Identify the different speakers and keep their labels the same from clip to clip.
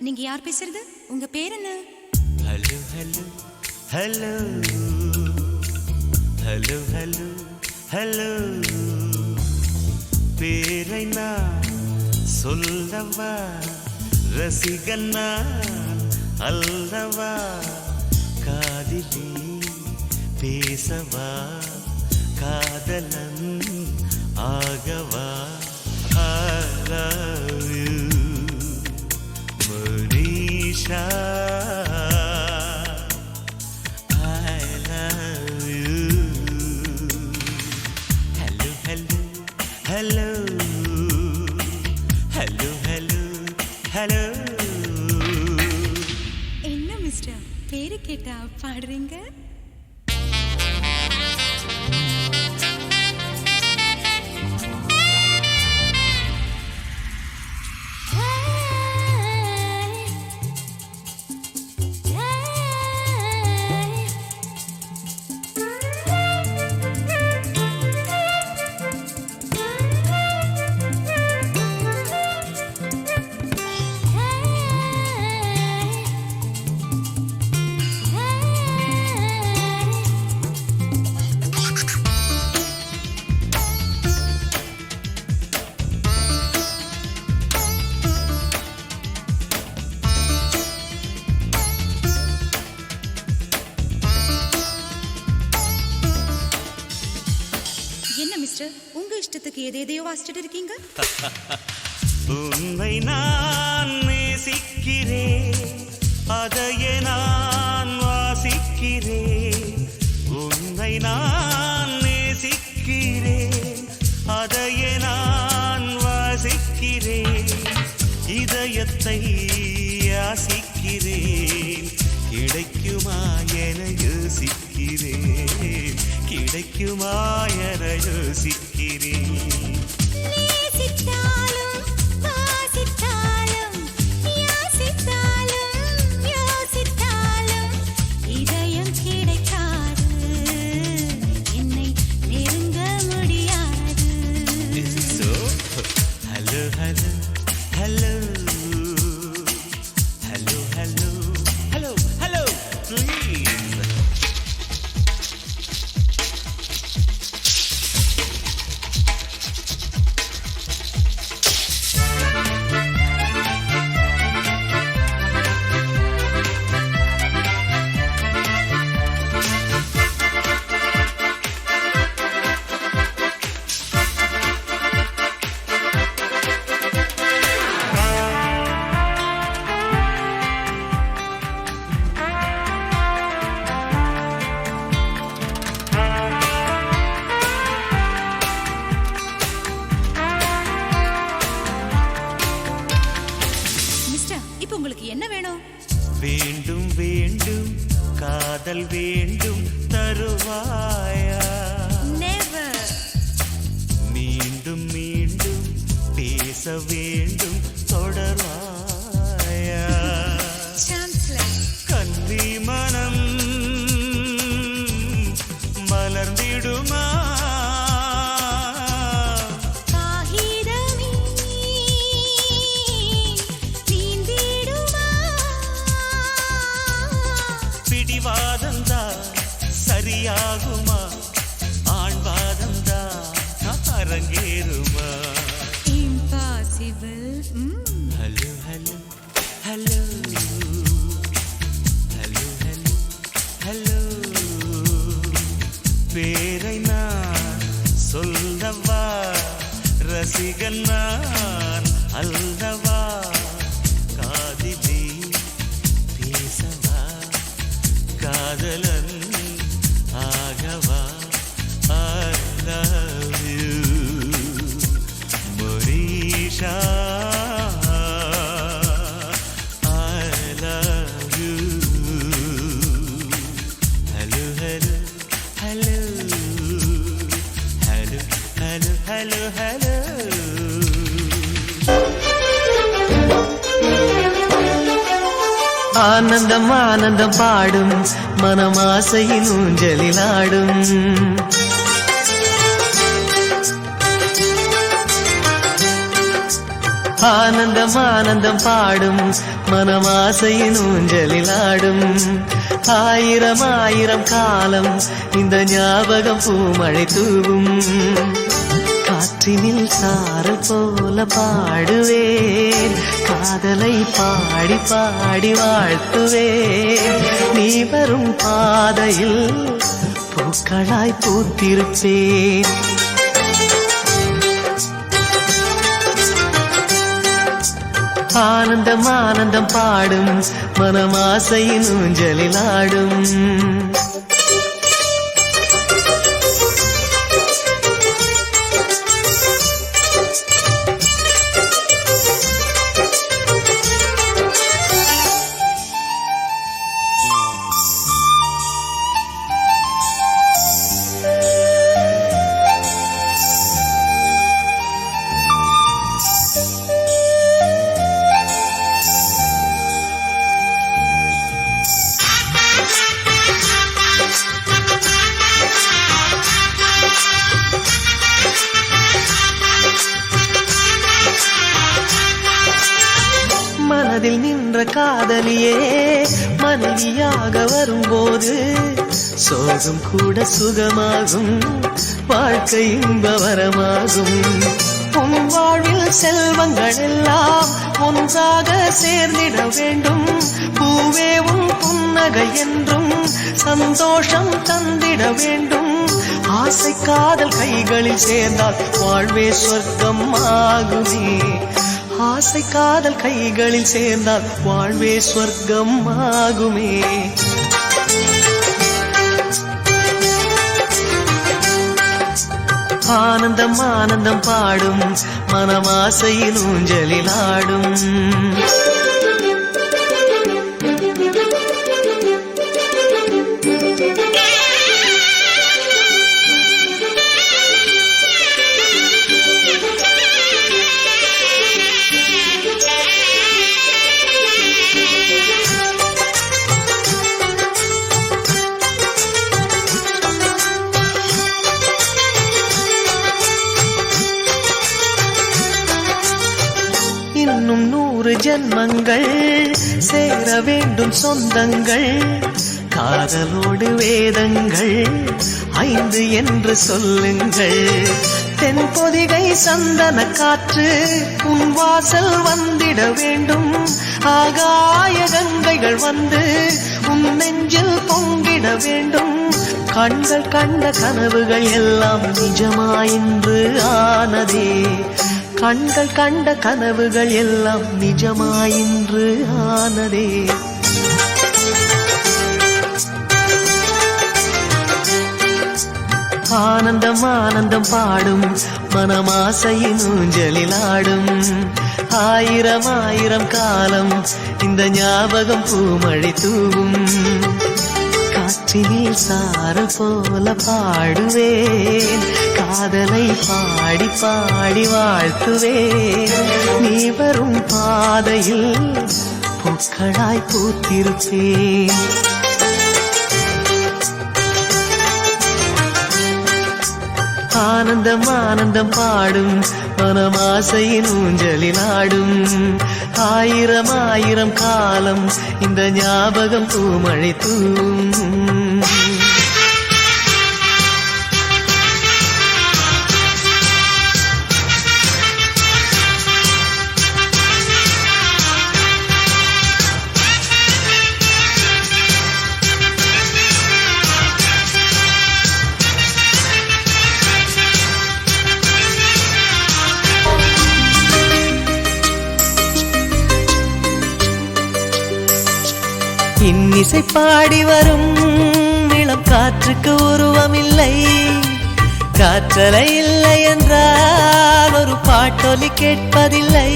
Speaker 1: நீங்க யார் பேசுறது? உங்க பேர் என்ன?
Speaker 2: Hello hello hello hello hello hello பேரை நான் சொல்லவா, ரசிகன் நான் அல்லவா, காதிலே பேசவா, காதலன் ஆகவா. I love you, Manisha. I love you. Hello, hello, hello, hello, hello, hello.
Speaker 1: என்ன மிஸ்டர், பேரு கேட்டா பாடுறீங்க? என்ன மிஸ்டர், உங்க இஷ்டத்துக்கு எதையோ வாசிச்சுட்டு இருக்கீங்க?
Speaker 2: உன்னை நான் நேசிக்கிறேன், அதையே நான் வாசிக்கிறேன். உன்னை நான் நேசிக்கிறேன், அதையே நான் வாசிக்கிறேன். இதயத்தை யாசிக்கிறேன், கிடைக்குமா என யோசிக்கிறேன், கிடைக்குமா என யோசிக்கிறேன்.
Speaker 1: உங்களுக்கு என்ன வேணும்?
Speaker 2: வேண்டும் வேண்டும் காதல் வேண்டும் தருவாயா?
Speaker 1: நெவர்.
Speaker 2: மீண்டும் மீண்டும் பேச வேண்டும் தொடர்வாயா?
Speaker 1: சான்ஸ்லர்.
Speaker 2: கன்னி மனம் மலர்ந்திடுமா? சரியாகுமா? ஆண்பாதந்தா அரங்கேறுமா?
Speaker 1: Impossible.
Speaker 2: Hello hello hello hello hello hello பேரை நான் சொல்லவா, ரசிகன் நான் அல்லவா, காதிலே பேசவா, காதலன் ஆகவா. I love you, Manisha. I love you. Hello, hello, hello, hello, hello, hello, hello.
Speaker 3: ஆனந்தம் ஆனந்தம் பாடும் மனமாசையின் ஊஞ்சலில் ஆடும். ஆனந்தம் ஆனந்தம் பாடும் மனமாசையின் ஊஞ்சலில் ஆடும் ஆயிரம் ஆயிரம் காலம் இந்த ஞாபகம் பூமழை தூவும் காற்றினில் சாரல் போல பாடுவேன் காதலை பாடி பாடி வாழ்த்துவேன் நீ வரும் பாதையில் பூக்களாய் பூத்திருப்பேன் ஆனந்தம் ஆனந்தம் பாடும் மனமாசையின் ஊஞ்சலில் ஆடும் மனதில் நின்ற காதலியே மனைவியாக வரும்போது சோகம் கூட சுகமாகும் வாழ்க்கை இன்பவரமாகும் உன் வாழ்வில் செல்வங்கள் எல்லாம் ஒன்றாக சேர்ந்திட வேண்டும் பூவே உன் புன்னகை என்றும் சந்தோஷம் தந்திட வேண்டும் ஆசை காதல் கைகளில் சேர்ந்தால் வாழ்வே சொர்க்கம் ஆகுமே ஆசை காதல் கைகளில் சேர்ந்தால் வாழ்வே சொர்க்கம் ஆகுமே ஆனந்தம் ஆனந்தம் பாடும் மனமாசையின் ஊஞ்சலில் ஆடும் இன்னும் 100 ஜன்மங்கள் சேர வேண்டும் சொந்தங்கள் காதலோடு வேதங்கள் 5 என்று சொல்லுங்கள் தென்பொதிகை சந்தன காற்று உன் வாசல் வந்திட வேண்டும் ஆகாய கங்கைகள் வந்து உன் நெஞ்சில் பொங்கிட வேண்டும் கண்கள் கண்ட கனவுகள் எல்லாம் நிஜமாயின்று ஆனதே கண்கள் கண்ட கனவுகள் எல்லாம் நிஜமாயின்று ஆனதே ஆனந்தம் ஆனந்தம் பாடும் மனமாசையின் ஊஞ்சலில் ஆடும் ஆயிரம் ஆயிரம் காலம் இந்த ஞாபகம் பூமழை தூவும் காற்றினில் சாரல் போல பாடுவேன் காதலை பாடி பாடி வாழ்த்துவேன் நீ வரும் பாதையில் பூக்களாய் பூத்திருப்பேன் ஆனந்தம் ஆனந்தம் பாடும் மனமாசையின் ஊஞ்சலில் ஆடும் ஆயிரம் ஆயிரம் காலம் இந்த ஞாபகம் பூமழை தூவும் இன்னிசை பாடி வரும் இளம் காற்றுக்கு உருவமில்லை காற்றலை இல்லை என்றால் ஒரு பாட்டொலி கேட்பதில்லை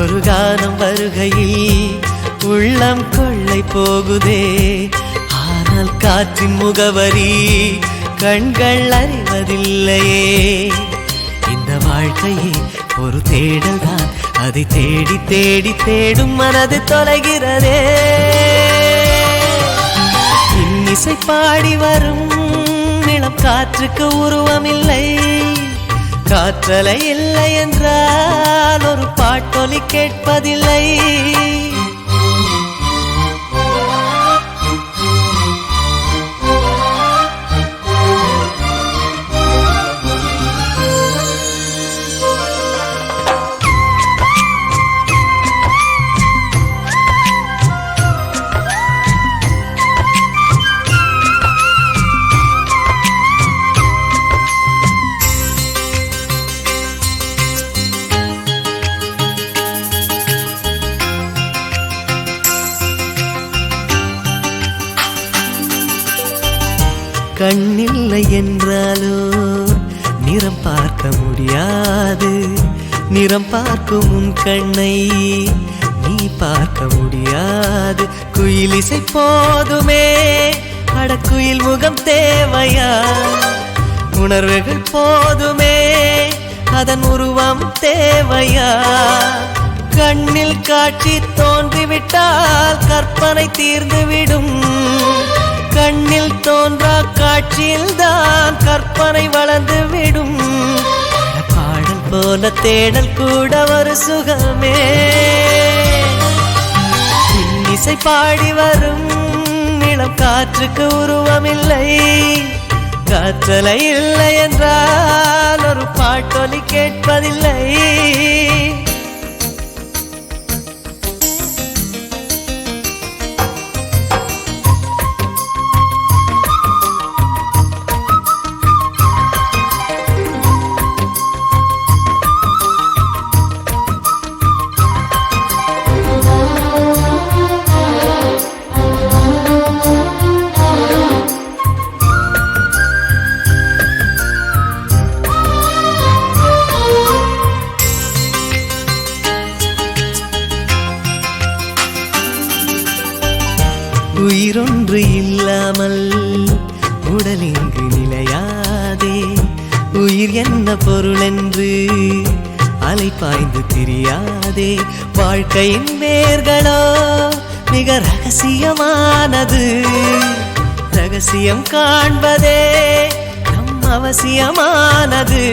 Speaker 3: ஒரு கானம் வருகையில் உள்ளம் கொள்ளை போகுதே ஆனால் காற்றின் முகவரி கண்கள் அறிவதில்லையே இந்த வாழ்க்கையே ஒரு தேடல் தான் அதை தேடி தேடி தேடும் மனது தொலைகிறதே இன்னிசை பாடி வரும் இளம் காற்றுக்கு உருவமில்லை காற்றலை இல்லை என்றால் ஒரு பாட்டொலி கேட்பதில்லை. கண்ணில்லை என்றாலோ நிறம் பார்க்க முடியாது. நிறம் பார்க்கும் உன் கண்ணை நீ பார்க்க முடியாது. குயிலிசை போதுமே, அடக்குயில் முகம் தேவையா? உணர்வுகள் போதுமே, அதன் உருவம் தேவையா? கண்ணில் காட்சி தோன்றிவிட்டால் கற்பனை தீர்ந்துவிடும். கண்ணில் தோன்றா காட்சியில் தான் கற்பனை வளர்ந்து விடும். பாடல் போல தேடல் கூட ஒரு சுகமே. இசை பாடி வரும் இளம் காற்றுக்கு உருவமில்லை. காற்றலை இல்லை என்றால் ஒரு பாட்டொலி கேட்பதில்லை. உயிரொன்று இல்லாமல் உடல் இங்கு நிலையாதே. உயிர் என்ன பொருள் என்று அலைப்பாய்ந்து தெரியாதே. வாழ்க்கையின் வேர்களோ மிக ரகசியமானது. ரகசியம் காண்பதே நம் அவசியமானது.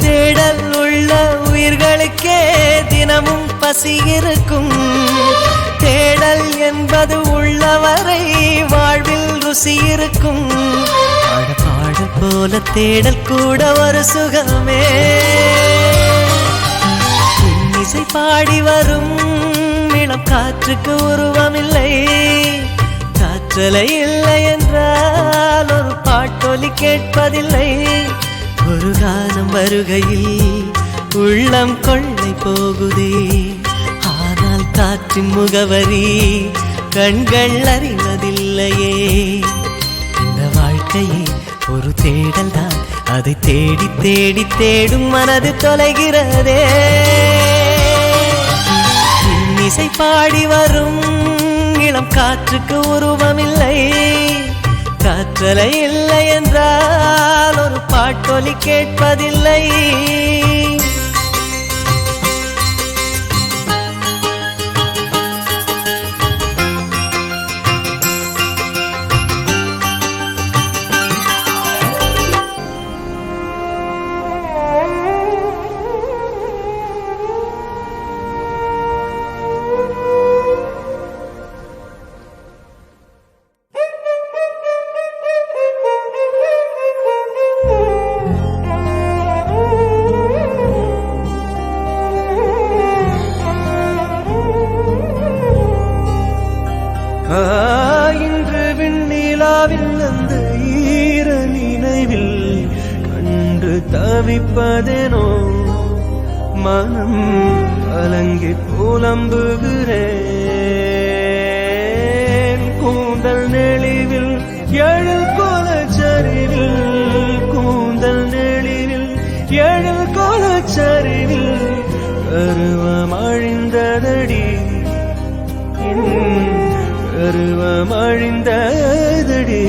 Speaker 3: தேடல் உள்ள உயிர்களுக்கே தினமும் பசி இருக்கும். தேடல் என்பது உள்ளவரை வாழ்வில் ருசி இருக்கும். பாடல் போல தேடல் கூட ஒரு சுகமே. இசை பாடி வரும் இளம் காற்றுக்கு உருவமில்லை. காற்றலை இல்லை என்றால் ஒரு பாட்டொலி கேட்பதில்லை. ஒரு காலம் வருகையில் உள்ளம் கொள்ளை போகுதே. ஆனால் காற்றின் முகவரி கண்கள் அறிவதில்லையே. இந்த வாழ்க்கையே ஒரு தேடல் தான். அதை தேடி தேடி தேடும் மனது தொலைகிறதே. இசை பாடி வரும் இளம் காற்றுக்கு உருவமில்லை. காற்றலை இல்லை என்றால் ஒரு பாட்டொலி கேட்பதில்லை.
Speaker 2: இன்று விண்ணிலாவில் அந்த ஈர நினைவில் கண்டு தவிப்பதேனோ. மனம் கலங்கி புலம்புகிறேன். கூந்தல் நெளிவில் எழில் கோலச்சரிவில். கூந்தல் நெளிவில் எழில் கோலச்சரிவில் கருவம் அழிந்ததடி. கருவம் அழிந்ததடி.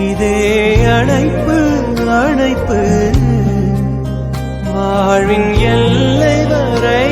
Speaker 2: இதே அழைப்பு அழைப்பு வாழ்வின் எல்லை வரை